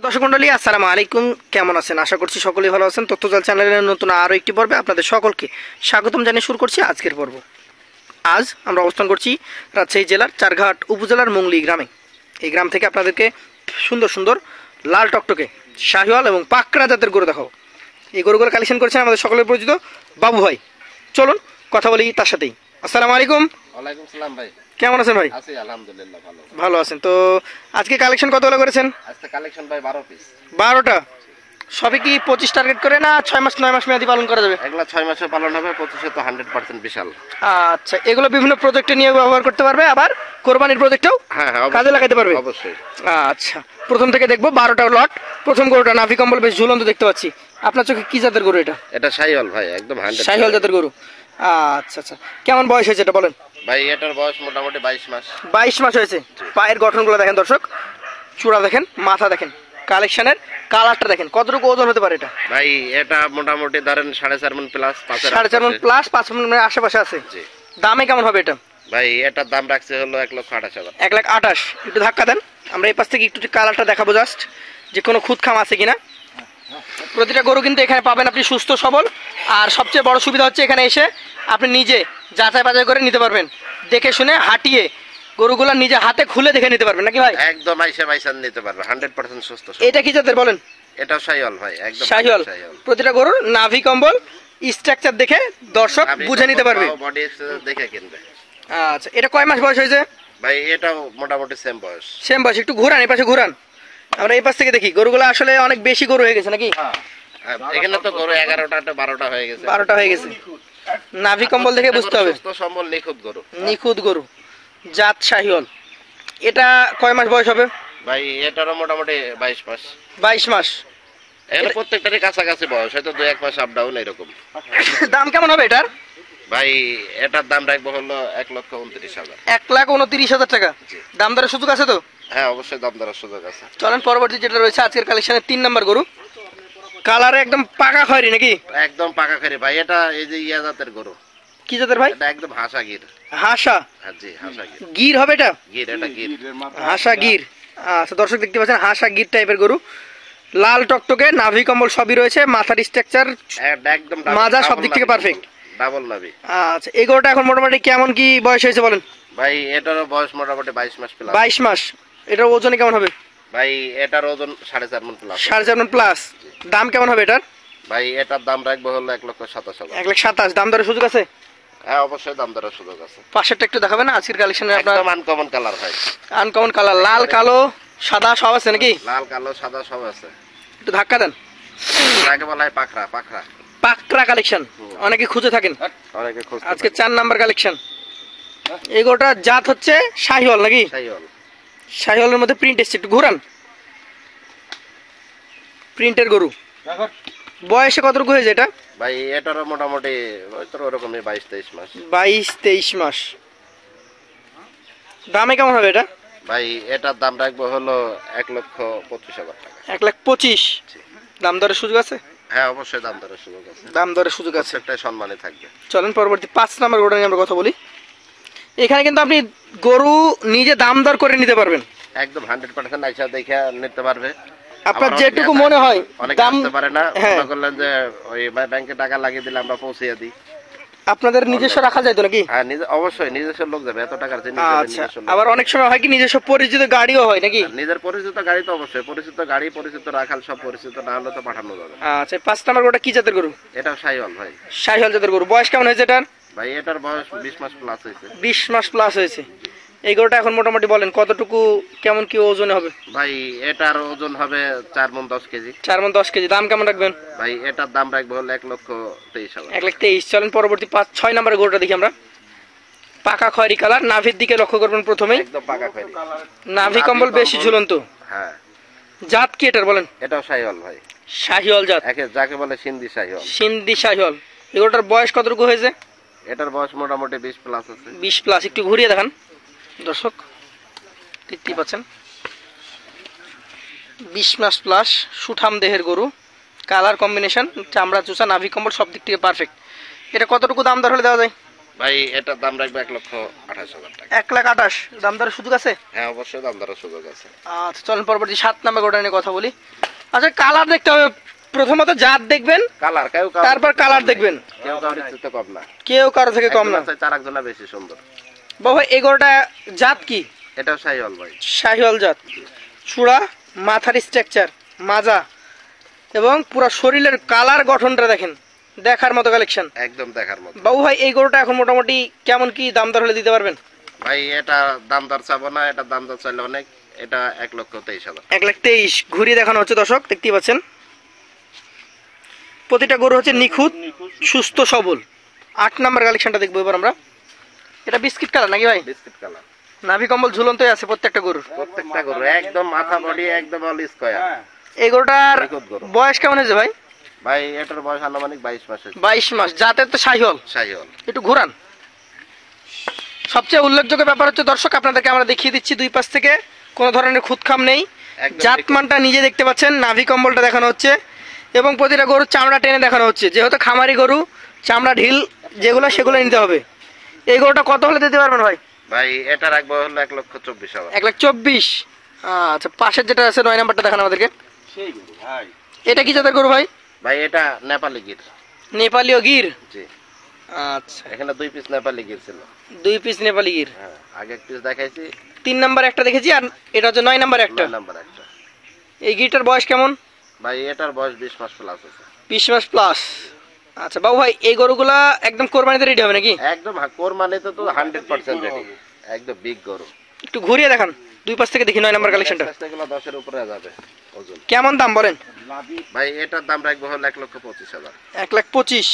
দর্শক মন্ডলী আসসালামু আলাইকুম, কেমন আছেন? আশা করছি সকলেই ভালো আছেন। তথ্যজাল চ্যানেলের নতুন আরও একটি পর্বে আপনাদের সকলকে স্বাগতম জানিয়ে শুরু করছি আজকের পর্ব। আজ আমরা অবস্থান করছি রাজশাহী জেলার চারঘাট উপজেলার মংলি গ্রামে। এই গ্রাম থেকে আপনাদেরকে সুন্দর সুন্দর লাল টকটকে শাহিওয়াল এবং পাকড়া জাতের গরু দেখাবো। এই গরুগুলো কালেকশন করেছেন আমাদের সকলের পরিচিত বাবু ভাই। চলুন কথা বলি তার সাথেই। আসসালামু আলাইকুম। ওয়ালাইকুম সালাম ভাই। কেমন আছেন ভাই? আছি আলহামদুলিল্লাহ, ভালো। ভালো আছেন তো? আজকে কালেকশন কতগুলো করেছেন? আজকে কালেকশন ভাই 12 পিস। 12টা? সবই কি 25 টার্গেট করে না 6 মাস 9 মাস মেয়াদি পালন করা যাবে? এগুলা 6 মাসে পালন হবে, 25 তো 100% বিশাল। আচ্ছা, এগুলো বিভিন্ন প্রজেক্টে নিয়ে ব্যবহার করতে পারবে, আবার কোরবানির প্রজেক্টেও হ্যাঁ কাজে লাগাতে পারবে অবশ্যই। আচ্ছা, প্রথম থেকে দেখবো 12টা লট। প্রথম গরুটা নাভি কম্বল বেশ ঝুলন্ত দেখতে পাচ্ছি। আপনার চোখে কি জাতের গরু এটা? এটা শাহিওয়াল ভাই, একদম 100 শাহিওয়াল জাতের গরু। আচ্ছা আচ্ছা, কেমন বয়স হয়েছে এটা বলেন? ভাই এটার বয়স মোটামুটি 22 মাস। 22 মাস হয়েছে। পায়ের গঠনগুলো দেখেন দর্শক, চূড়া দেখেন, মাথা দেখেন, কালেকশনের কালারটা দেখেন। কতটুকু ওজন হতে পারে এটা? ভাই এটা মোটামুটি ধরেন 4.5 মণ প্লাস। 4.5 মণ প্লাস, 5 মণের আশেপাশে আছে। জি। দামে কেমন হবে এটা? ভাই এটার দাম রাখছে হলো 1,28,000। 1,28,000। একটু ধাক্কা দেন, আমরা এই পাশ থেকে একটু কালারটা দেখাবো জাস্ট, যে কোনো খুদ খাম আছে কিনা। প্রতিটা গরু কিন্তু এখানে পাবেন আপনি সুস্থ সবল। আর সবচেয়ে বড় সুবিধা হচ্ছে এখানে এসে আপনি নিজে যাচাই বাছাই করে নিতে পারবেন, দেখে শুনে হাঁটিয়ে গরুগুলা নিজে হাতে খুলে দেখে নিতে পারবেন, নাকি ভাই? একদম আইসা নিতে পারবে, 100% সুস্থ। এটা কি জাতের বলেন? এটা শাহিওয়াল ভাই, একদম শাহিওয়াল। প্রতিটা গরুর নাভি কম্বল স্ট্রাকচার দেখে দর্শক বুঝে নিতে পারবে, বডি দেখে কিনবে। আচ্ছা, এটা কয় মাস বয়স হয়েছে? ভাই এটাও মোটামুটি সেম বয়স। সেম বয়স। একটু ঘুরান, এই পাশে ঘুরান, আমরা এই পাশ থেকে দেখি। গরুগুলো আসলে অনেক বেশি গরু হয়ে গেছে নাকি? এখানে তো গরু 11টা 12টা হয়ে গেছে। 12টা হয়ে গেছে। নাভি কম্বল দেখে বুঝতে হবে সুস্থ সবল নিখুঁত গরু। নিখুঁত গরু, জাত শাহিওয়াল। এটা কয় মাস বয়স হবে? ভাই এটারও মোটামুটি 22 মাস। 22 মাস। এখানে প্রত্যেকটারই কাছাকাছি বয়স, হয়তো 2-1 মাস আপ ডাউন এরকম। দাম কেমন হবে এটার? ভাই এটার দাম রাখবো হলো 1,29,000। 1,29,000 টাকা। দাম দরের সুযোগ আছে তো? হ্যাঁ অবশ্যই, দাম দরের সুযোগ আছে। চলেন পরবর্তী যেটা রয়েছে আজকের কালেকশনের 3 নাম্বার গরু। কালারে একদম পাকা খয়েরি নাকি? একদম পাকা খয়েরি ভাই। এটা এই যে ইয়া জাতের গরু। কি জাতের ভাই? এটা একদম হাসা গির। হাসা? হ্যাঁ জি, হাসা গির। গির হবে এটা? গির, এটা গির। হাসা গির। আচ্ছা দর্শক দেখতে পাচ্ছেন হাসা গির টাইপের গরু। লাল টকটকে, নাভি কম্বল সবই রয়েছে, মাথার স্ট্রাকচার একদম মাজা সব দিক থেকে পারফেক্ট। ডাবল নাভি। আচ্ছা, এই গরুটা এখন মোটামুটি কেমন কি বয়স হয়েছে বলেন? ভাই এটারও বয়স মোটামুটি 22 মাস প্লাস। 22 মাস। এটার ওজনে কেমন হবে? ভাই এটার ওজন 4.5 মণ প্লাস। 4.5 মণ প্লাস। দাম কেমন হবে এটার? ভাই এটার দাম রাখবো হলো 1,27,000। 1,27,000। দাম দরের সুযোগ আছে? হ্যাঁ অবশ্যই, দাম দরের সুযোগ আছে। পাশেরটা একটু দেখাবেন না আজকের কালেকশনে? আপনার একদম আনকমন কালার ভাই। আনকমন কালার, লাল কালো সাদা সব আছে নাকি? লাল কালো সাদা সব আছে। একটু ধাক্কা দেন। আগে বলা হয় পাকড়া। পাকড়া কালেকশন অনেকে খুঁজে থাকেন, অনেকে খোঁজ। আজকে 4 নাম্বার কালেকশন। এই গরুটার জাত হচ্ছে শাহিওয়াল নাকি? শাহিওয়াল। শাহিওয়ালের মধ্যে প্রিন্ট এসছে, একটু ঘুরান। প্রিন্টের গরু। বয়সে কতটুকু হয়েছে এটা? ভাই এটারও মোটামুটি ওরকমই 22-23 মাস। 22-23 মাস। দামে কেমন হবে এটা? ভাই এটার দাম রাখবো হলো 1,25,000 টাকা। 1,25,000। দাম দরের সুযোগ আছে? হ্যাঁ অবশ্যই, দাম দরের সুযোগ আছে। দাম দরের সুযোগ আছে, প্রত্যেকটাই সম্মানে থাকবে। চলেন পরবর্তী 5 নাম্বার গরুটা নিয়ে আমরা কথা বলি। এখানে কিন্তু আপনি গরু নিজে দাম দর করে নিতে পারবেন, একদম 100% আইসা দেখে নিতে পারবে। আপনার যেটুকু মনে হয় দাম দিতে পারে না, মনে করলেন যে ওই ব্যাংকে টাকা লাগিয়ে দিলে আমরা পৌঁছে দিই। আপনাদের নিজস্ব রাখা যায় তো নাকি? হ্যাঁ অবশ্যই, নিজস্ব লোক যাবে, এত টাকার জিনিস। আচ্ছা, আবার অনেক সময় হয় কি নিজস্ব পরিচিত গাড়িও হয় নাকি? নিজের পরিচিত গাড়ি তো অবশ্যই, পরিচিত গাড়ি, পরিচিত রাখাল, সব পরিচিত না হলে তো পাঠানো যাবে। আচ্ছা, 5 নাম্বার গরুটা কি জাতের গরু? এটাও শাহিওয়াল ভাই। শাহিওয়াল জাতের গরু। বয়স কেমন হয়েছে এটার? ভাই এটার বয়স 20 মাস প্লাস হয়েছে। 20 মাস প্লাস হয়েছে। এই গরুটা এখন মোটামুটি বলেন কতটুকু কেমন কি ওজনে হবে? ভাই এটার ওজন হবে 4 মণ 10 কেজি। 4 মণ 10 কেজি। দাম কেমন রাখবেন? ভাই এটার দাম রাখবো হলো 1,23,000। 1,23,000। চলেন পরবর্তী 6 নাম্বার গরুটা দেখি আমরা। পাকা খয়েরি কালার, নাভির দিকে লক্ষ্য করবেন প্রথমেই। একদম পাকা খয়েরি। নাভি কম্বল বেশি ঝুলন্ত। হ্যাঁ। জাত কি এটার বলেন? এটাও শাহিওয়াল ভাই। শাহিওয়াল জাত, যাকে বলে সিন্ধি শাহিওয়াল। সিন্ধি শাহিওয়াল। এই গরুটার বয়স কতটুকু হয়েছে? এটার বয়স মোটামুটি 20 প্লাস আছে। 20 প্লাস। একটু ঘুরিয়ে দেখান দর্শক, দেখতেই পাচ্ছেন 20 মাস প্লাস। সুঠাম দেহের গরু, কালার কম্বিনেশন, চামড়া চুষা, নাভি কম্বল সব দিক থেকে পারফেক্ট। এটা কতটুকু দাম দর হলে দেওয়া যায়? ভাই এটার দাম রাখবো 1,28,000 টাকা। 1,28,000 দাম দরের সুযোগ আছে? হ্যাঁ অবশ্যই দাম দরের সুযোগ আছে। আচ্ছা চলেন পরবর্তী 7 নাম্বার গরুটা নিয়ে কথা বলি। আচ্ছা কালার দেখতে হবে, প্রথমত জাত দেখবেন, কালার তারপর কালার দেখবেন। কেউ কারোর চেয়ে কম না, কেউ কারো থেকে কম না। চার একজনা বেশি সুন্দর। বাবা এই গরুটা জাত কি? এটাও শাহিওয়াল ভাই। শাহিওয়াল জাত, চূড়া, মাথার স্ট্রাকচার, মাজা এবং পুরো শরীরের কালার গঠনটা দেখেন, দেখার মতো কালেকশন, একদম দেখার মতো। বাবু ভাই এই গরুটা এখন মোটামুটি কেমন কি দাম দর হলে দিতে পারবেন? ভাই এটা দাম দর চাবো না, এটা দাম দর চাইলে অনেক। এটা 1,23,000। 1,23,000 ঘুরিয়ে দেখানো হচ্ছে দর্শক, দেখতেই পাচ্ছেন। প্রতিটা গরু হচ্ছে নিখুঁত, সুস্থ সবল। 8 নাম্বার কালেকশনটা দেখবো এবার আমরা। এটা বিস্কিট কালার নাকি ভাই? বিস্কিট কালার, নাভি কম্বল ঝুলন্তই আছে প্রত্যেকটা গরুর। প্রত্যেকটা গরু একদম মাথা বডি একদম অল স্কয়ার। এই গরুটার নিখুঁত গরু। বয়স কেমন হয়েছে ভাই? ভাই এটার বয়স আনুমানিক 22 মাস হয়েছে। 22 মাস। জাতের তো শাহিওয়াল। শাহিওয়াল। একটু ঘোরান। সবচেয়ে উল্লেখযোগ্য ব্যাপার হচ্ছে দর্শক, আপনাদেরকে আমরা দেখিয়ে দিচ্ছি দুই পাশ থেকে কোনো ধরনের খুঁতখাম নেই। একদম জাতমানটা নিজে দেখতে পাচ্ছেন, নাভি কম্বলটা দেখানো হচ্ছে এবং প্রতিটা গরুর চামড়া টেনে দেখানো হচ্ছে। যেহেতু খামারি গরু, চামড়া ঢিল যেগুলো সেগুলো নিতে হবে। এই গরুটা কত হলে দিতে পারবেন ভাই? ভাই এটা রাখবো হলো 1,24,000। 1,24,000। আচ্ছা পাশের যেটা আছে 9 নাম্বারটা দেখান আমাদেরকে। সেই গরু ভাই। এটা কি জাতের গরু ভাই? ভাই এটা নেপালি গির। নেপালীয় গির। জি। আচ্ছা এখানে 2 পিস নেপালি গির ছিল। 2 পিস নেপালি গির। হ্যাঁ আগে এক পিস দেখাইছি। 3 নাম্বার একটা দেখেছি আর এটা হচ্ছে 9 নাম্বার একটা। 9 নাম্বার একটা। এই গিরটার বয়স কেমন? ভাই এটার বয়স 20 মাস প্লাস আছে। 20 মাস প্লাস। আচ্ছা বাবু ভাই এই গরুগুলা একদম কোরবানিতে রেডি হবে নাকি? একদম কোরবানিতে তো 100% রেডি। একদম বিগ গরু। একটু ঘুরিয়ে দেখান দুই পাশ থেকে দেখি 9 নাম্বার কালেকশনটা। এগুলো 10 এর উপরে যাবে ওজন। কেমন দাম বলেন? ভাই এটার দাম রাখবো হলো 1,25,000। 1,25,000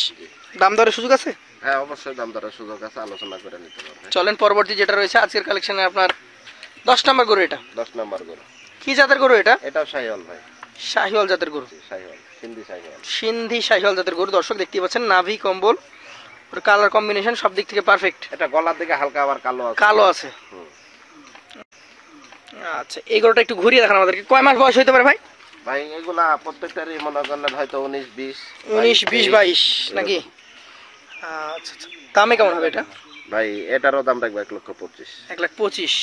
দাম দরের সুযোগ আছে? হ্যাঁ অবশ্যই দাম দরের সুযোগ আছে, আলোচনা করে নিতে পারবে। চলেন পরবর্তী যেটা রয়েছে আজকের কালেকশনে আপনার 10 নাম্বার গরু। এটা 10 নাম্বার গরু। কি জাতের গরু এটা? এটাও শাহিওয়াল ভাই। শাহিওয়াল জাতের গরু। শাহিওয়াল, সিন্ধি শাহিওয়াল। সিন্ধি শাহিওয়াল জাতের গরু। দর্শক দেখতেই পাচ্ছেন, নাভি কম্বল ওর কালার কম্বিনেশন সব দিক থেকে পারফেক্ট। এটা গলার দিকে হালকা আবার কালো আছে। কালো আছে। হুম। আচ্ছা এই গরুটা একটু ঘুরিয়ে দেখান আমাদেরকে। কয় মাস বয়স হইতে পারে ভাই? ভাই এগুলা প্রত্যেকটারই মনে করেন হয়তো 19, 20, 19, 20, 22 নাকি? আচ্ছা আচ্ছা দামে কেমন হবে এটা? ভাই এটারও দাম রাখবো 1,25,000। 1,25,000।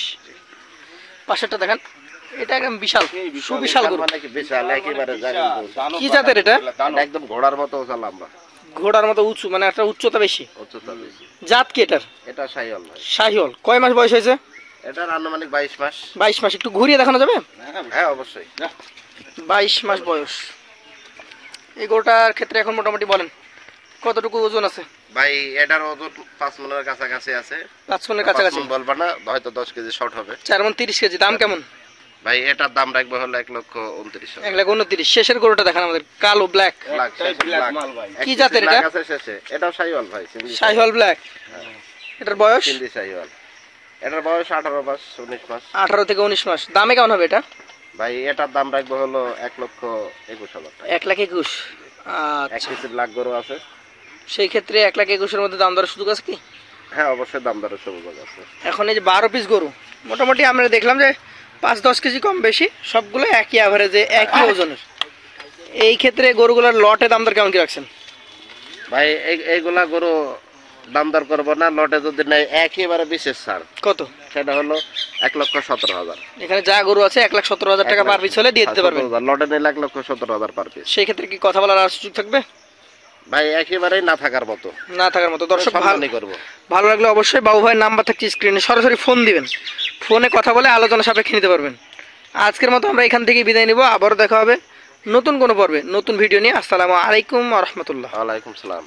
পাশেরটা দেখেন, এটা একদম বিশাল, সুবিশাল গরু। মানে কি বিশাল একেবারে জানেন তো। কি জাতের এটা? এটা একদম ঘোড়ার মতো ওজা লম্বা। ঘোড়ার মতো উঁচু, মানে একটা উচ্চতা বেশি। উচ্চতা বেশি। জাত কি এটার? এটা শাহিওয়াল ভাই। শাহিওয়াল। কয় মাস বয়স হয়েছে? এটার আনুমানিক 22 মাস। 22 মাস। একটু ঘুরিয়ে দেখানো যাবে? হ্যাঁ অবশ্যই। 22 মাস বয়স। এই গরুটার ক্ষেত্রে এখন মোটামুটি বলেন কতটুকু ওজন আছে? ভাই এটার ওজন 5 মনের কাছাকাছি আছে। 5 মনের কাছাকাছি। 5 মণ বলবো না, হয়তো 10 কেজি শর্ট হবে। 4 মণ 30 কেজি। দাম কেমন? ভাই এটার দাম রাখবো হলো 1,29,000। 1,29,000। শেষের গরুটা দেখান আমাদের, কালো ব্ল্যাক। কি জাতের এটা? এটাও শাহিওয়াল ভাই। শাহিওয়াল ব্ল্যাক। এটার বয়স? সিন্ধি শাহিওয়াল। এটার বয়স 18 মাস, 19 মাস। 18 থেকে 19 মাস। দামে কেমন হবে এটা? ভাই এটার দাম রাখবো হলো 1,21,000 টাকা। 1,21,000। এক আচ্ছা কেজির লাখ গরু আছে। সেই ক্ষেত্রে 1,21,000 এর মধ্যে দাম দরের সুযোগ আছে কি? হ্যাঁ অবশ্যই দাম দরের সুযোগ আছে। এখন এই যে 12 পিস গরু মোটামুটি আমরা দেখলাম যে 5-10 কেজি কম বেশি, সবগুলো একই অ্যাভারেজে, একই ওজনের। এই ক্ষেত্রে গরুগুলোর লটে দাম দর কেমন কি রাখছেন? ভাই এইগুলা গরু দাম দর করবো না, লটে যদি নেয় একেবারে বিশেষ ছাড়। কত? সেটা হলো 1,17,000। এখানে যা গরু আছে 1,17,000 টাকা পার পিস হলে দিয়ে দিতে পারবেন। লটে নিলে 1,17,000 পার পিস। সেই ক্ষেত্রে কি কথা বলার আর সুযোগ থাকবে? ভাই একেবারেই না থাকার মতো। না থাকার মতো। দর্শক করবো। ভালো লাগলে অবশ্যই বাবু ভাইয়ের নাম্বার থাকছে স্ক্রিনে, সরাসরি ফোন দিবেন। ফোনে কথা বলে আলোচনা সাপেক্ষে নিতে পারবেন। আজকের মতো আমরা এখান থেকে বিদায় নিব। আবারও দেখা হবে নতুন কোনো পর্বে, নতুন ভিডিও নিয়ে। আসসালামু আলাইকুম ওয়া রাহমাতুল্লাহ। ওয়ালাইকুম সালাম।